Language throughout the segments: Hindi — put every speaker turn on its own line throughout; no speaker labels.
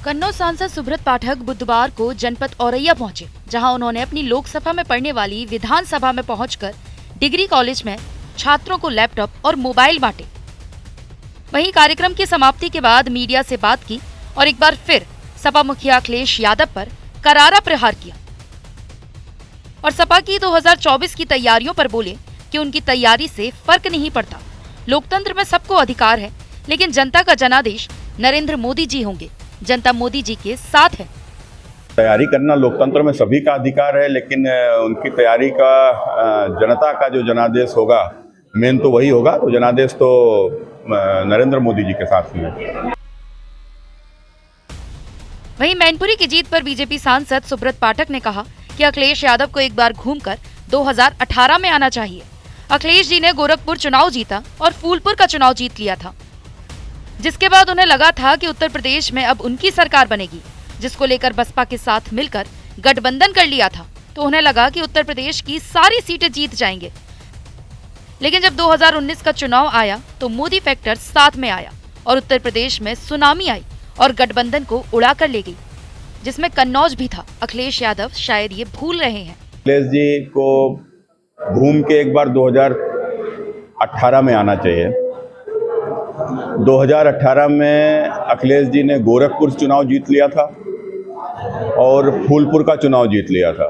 कन्नौज सांसद सुब्रत पाठक बुधवार को जनपद औरैया पहुंचे, जहां उन्होंने अपनी लोकसभा में पढ़ने वाली विधानसभा में पहुंचकर डिग्री कॉलेज में छात्रों को लैपटॉप और मोबाइल बांटे। वहीं कार्यक्रम की समाप्ति के बाद मीडिया से बात की और एक बार फिर सपा मुखिया अखिलेश यादव पर करारा प्रहार किया और सपा की 2024 की तैयारियों पर बोले कि उनकी तैयारी से फर्क नहीं पड़ता। लोकतंत्र में सबको अधिकार है, लेकिन जनता का जनादेश नरेंद्र मोदी जी होंगे। जनता मोदी जी के साथ है।
तैयारी करना लोकतंत्र में सभी का अधिकार है, लेकिन उनकी तैयारी का जनता का जो जनादेश होगा, मेन तो वही होगा। तो जनादेश तो नरेंद्र मोदी जी के साथ ही है।
वहीं मैनपुरी की जीत पर बीजेपी सांसद सुब्रत पाठक ने कहा कि अखिलेश यादव को एक बार घूमकर 2018 में आना चाहिए। अखिलेश जी ने गोरखपुर चुनाव जीता और फूलपुर का चुनाव जीत लिया था, जिसके बाद उन्हें लगा था कि उत्तर प्रदेश में अब उनकी सरकार बनेगी, जिसको लेकर बसपा के साथ मिलकर गठबंधन कर लिया था। तो उन्हें लगा कि उत्तर प्रदेश की सारी सीटें जीत जाएंगे। लेकिन जब 2019 का चुनाव आया तो मोदी फैक्टर साथ में आया और उत्तर प्रदेश में सुनामी आई और गठबंधन को उड़ा कर ले गई, जिसमें कन्नौज भी था। अखिलेश यादव शायद ये भूल रहे हैं।
अखिलेश जी को घूम के एक बार 2018 में आना चाहिए। 2018 में अखिलेश जी ने गोरखपुर चुनाव जीत लिया था और फूलपुर का चुनाव जीत लिया था।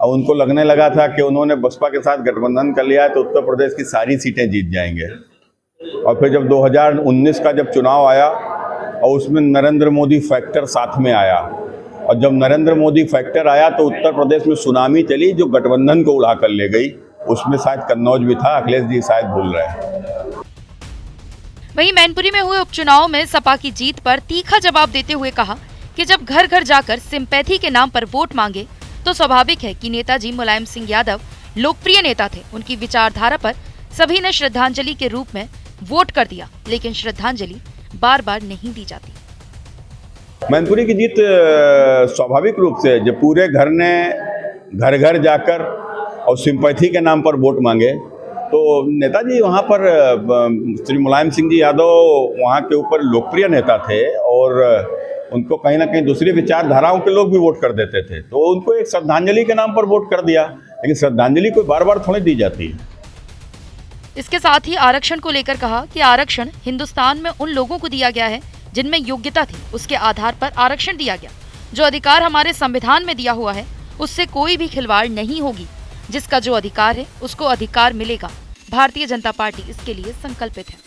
और उनको लगने लगा था कि उन्होंने बसपा के साथ गठबंधन कर लिया है तो उत्तर प्रदेश की सारी सीटें जीत जाएंगे। और फिर जब 2019 का जब चुनाव आया और उसमें नरेंद्र मोदी फैक्टर साथ में आया, और जब नरेंद्र मोदी फैक्टर आया तो उत्तर प्रदेश में सुनामी चली जो गठबंधन को उड़ा कर ले गई। उसमें शायद कन्नौज भी था। अखिलेश जी शायद भूल रहे हैं।
वहीं मैनपुरी में हुए उपचुनाव में सपा की जीत पर तीखा जवाब देते हुए कहा कि जब घर घर जाकर सिंपैथी के नाम पर वोट मांगे तो स्वाभाविक है कि नेताजी मुलायम सिंह यादव लोकप्रिय नेता थे। उनकी विचारधारा पर सभी ने श्रद्धांजलि के रूप में वोट कर दिया, लेकिन श्रद्धांजलि बार बार नहीं दी जाती।
मैनपुरी की जीत स्वाभाविक रूप से जब पूरे घर ने घर घर जाकर और सिंपैथी के नाम पर वोट मांगे तो नेताजी वहाँ पर श्री मुलायम सिंह जी यादव वहाँ के ऊपर लोकप्रिय नेता थे और उनको कहीं ना कहीं दूसरी विचारधाराओं के लोग भी वोट कर देते थे। तो उनको एक श्रद्धांजलि के नाम पर वोट कर दिया, लेकिन श्रद्धांजलि कोई बार बार थोड़ी दी जाती है।
इसके साथ ही आरक्षण को लेकर कहा कि आरक्षण हिंदुस्तान में उन लोगों को दिया गया है जिनमें योग्यता थी, उसके आधार पर आरक्षण दिया गया। जो अधिकार हमारे संविधान में दिया हुआ है उससे कोई भी खिलवाड़ नहीं होगी। जिसका जो अधिकार है उसको अधिकार मिलेगा। भारतीय जनता पार्टी इसके लिए संकल्पित है।